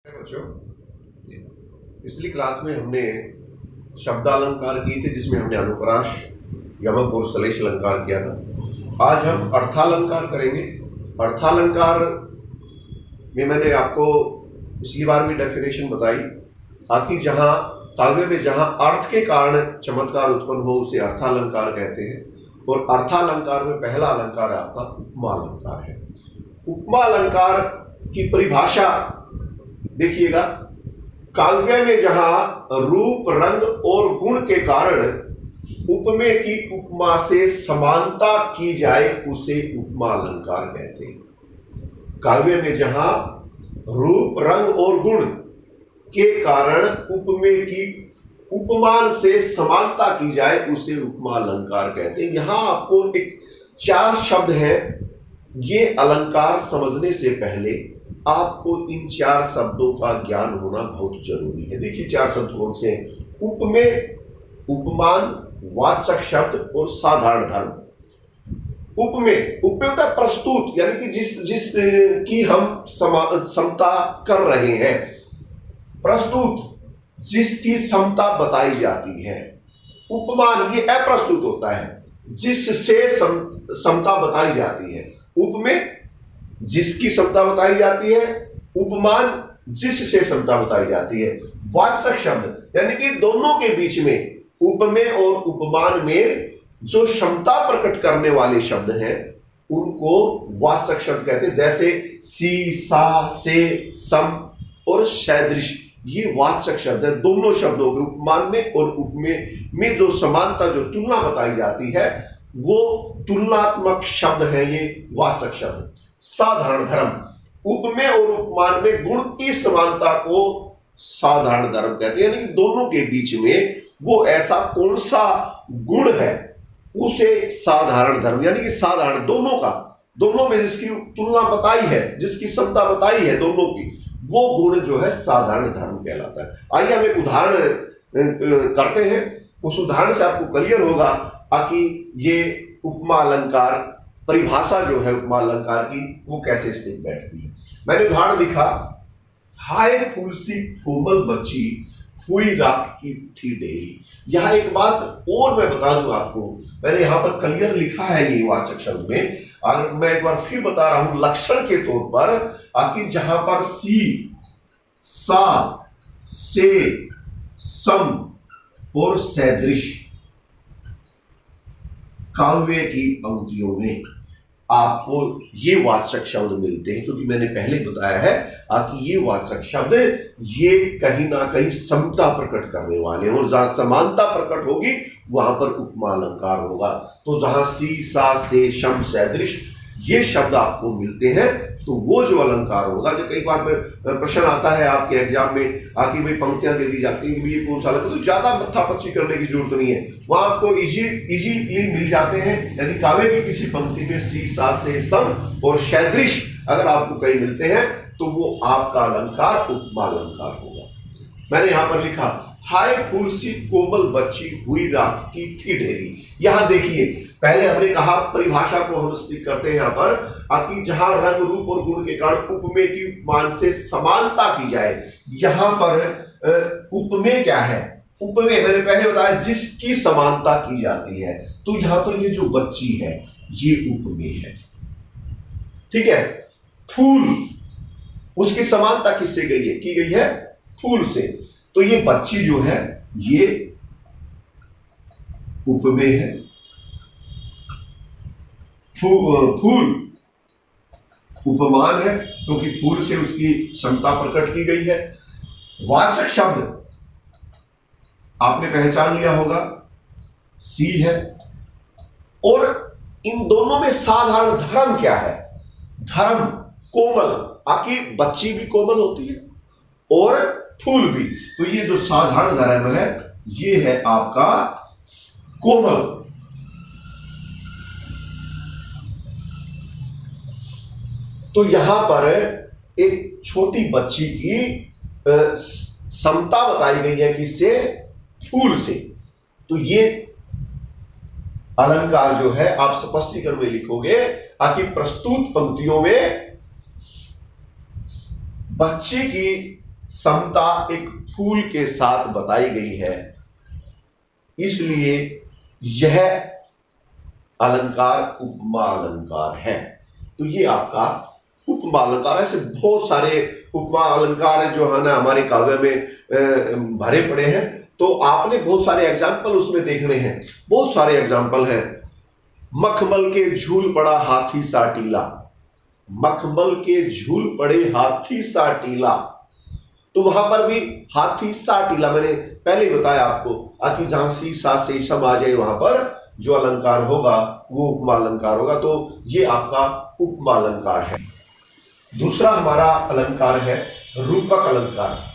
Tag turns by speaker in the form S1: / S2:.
S1: बच्चों, पिछली क्लास में हमने शब्दालंकार किए थे जिसमें हमने अनुप्रास, यमक और श्लेष अलंकार किया था। आज हम अर्थालंकार करेंगे। अर्थालंकार में मैंने आपको पिछली बार भी डेफिनेशन बताई ताकि जहां काव्य में जहां अर्थ के कारण चमत्कार उत्पन्न हो उसे अर्थालंकार कहते हैं। और अर्थालंकार में पहला अलंकार आपका उपमा अलंकार है। उपमा अलंकार की परिभाषा देखिएगा, काव्य में जहां रूप, रंग और गुण के कारण उपमेय की उपमा से समानता की जाए उसे उपमा अलंकार कहते हैं। काव्य में जहां रूप, रंग और गुण के कारण उपमेय की उपमान से समानता की जाए उसे उपमा अलंकार कहते हैं। यहां आपको एक 4 शब्द है। ये अलंकार समझने से पहले आपको इन 4 शब्दों का ज्ञान होना बहुत जरूरी है। देखिए 4 शब्द कौन से हैं? उपमेय, उपमान, वाचक शब्द और साधारण धर्म। उपमेय होता है प्रस्तुत, यानी कि जिस की हम समता कर रहे हैं। प्रस्तुत जिसकी समता बताई जाती है। उपमान ये अप्रस्तुत होता है, जिससे समता बताई जाती है। उपमेय जिसकी समता बताई जाती है, उपमान जिससे समता बताई जाती है। वाचक शब्द यानी कि दोनों के बीच में, उपमेय और उपमान में जो क्षमता प्रकट करने वाले शब्द हैं उनको वाचक शब्द कहते हैं। जैसे सी, सा, से, सम और सदृश, ये वाचक शब्द है। दोनों शब्दों के, उपमान में और उपमेय में जो समानता, जो तुलना बताई जाती है, वो तुलनात्मक शब्द है, ये वाचक शब्द। साधारण धर्म, उपमेय और उपमान में गुण की समानता को साधारण धर्म कहते हैं। यानी कि दोनों के बीच में वो ऐसा कौन सा गुण है उसे साधारण धर्म, यानी कि साधारण दोनों में जिसकी तुलना बताई है, जिसकी समता बताई है दोनों की, वो गुण जो है साधारण धर्म कहलाता है। आइए हम एक उदाहरण करते हैं। उस उदाहरण से आपको क्लियर होगा ताकि ये उपमा अलंकार परिभाषा जो है उपमा अलंकार की वो कैसे स्थित बैठती है। मैंने उदाहरण लिखा, हाय फूल सी कोमल बच्ची, हुई राख की थी डेरी। यहां एक बात और मैं बता दूं आपको, मैंने यहां पर क्लियर लिखा है ये वाचक शब्द में, और मैं एक बार फिर बता रहा हूं लक्षण के तौर पर, ताकि जहां पर सी, सा, से, सम और सदृश काव्य की पंक्तियों में आपको ये वाचक शब्द मिलते हैं, क्योंकि मैंने पहले बताया है कि ये वाचक शब्द ये कहीं ना कहीं समता प्रकट करने वाले हैं, और जहां समानता प्रकट होगी वहां पर उपमा अलंकार होगा। तो जहां सी, सा, से, सम, सदृश ये शब्द आपको मिलते हैं तो वो जो अलंकार होगा, जो कई बार प्रश्न आता है आपके एग्जाम में आके भाई पंक्तियां दे दी जाती हैं कि ये कौन सा अलंकार, तो ज्यादा मत्थापच्ची करने की जरूरत नहीं है, वहां आपको इजीली मिल जाते हैं। यदि काव्य की किसी पंक्ति में सी, सा, से, सम और सदृश अगर आपको कहीं मिलते हैं तो वो आपका अलंकार उपमा अलंकार होगा। मैंने यहां पर लिखा, हाय फूल सी कोमल बच्ची, हुई राख की थी डेरी। यहां देखिए, पहले हमने कहा परिभाषा को हम स्टिक करते हैं यहां पर, ताकि जहां रंग, रूप और गुण के कारण उपमेय की उपमान से समानता की जाए। यहां पर उपमेय क्या है? उपमेय मैंने पहले बताया जिसकी समानता की जाती है। तो यहां पर ये जो बच्ची है ये उपमेय है, ठीक है। फूल, उसकी समानता किससे गई है? की गई है फूल से। तो ये बच्ची जो है ये उपमेय है। फूल उपमान है क्योंकि फूल से उसकी क्षमता प्रकट की गई है। वाचक शब्द आपने पहचान लिया होगा, सी है। और इन दोनों में साधारण धर्म क्या है? धर्म कोमल, आखिर बच्ची भी कोमल होती है और फूल भी। तो ये जो साधारण धर्म है ये है आपका कोमल। तो यहां पर एक छोटी बच्ची की समता बताई गई है किससे? फूल से। तो ये अलंकार जो है आप स्पष्टीकरण में लिखोगे ताकि प्रस्तुत पंक्तियों में बच्चे की समता एक फूल के साथ बताई गई है, इसलिए यह अलंकार उपमा अलंकार है। तो ये आपका उपमा अलंकार है। ऐसे बहुत सारे उपमा अलंकार है जो है ना हमारे काव्य में भरे पड़े हैं। तो आपने बहुत सारे एग्जाम्पल उसमें देखने हैं, बहुत सारे एग्जाम्पल हैं। मखमल के झूल पड़ा हाथी सा टीला, मखमल के झूल पड़े हाथी सा टीला। तो वहां पर भी हाथी सा टीला मैंने पहले ही बताया आपको, आकि जहां सी सा से सम आ जाए वहां पर जो अलंकार होगा वो उपमा अलंकार होगा। तो ये आपका उपमा अलंकार है। दूसरा हमारा अलंकार है रूपक अलंकार।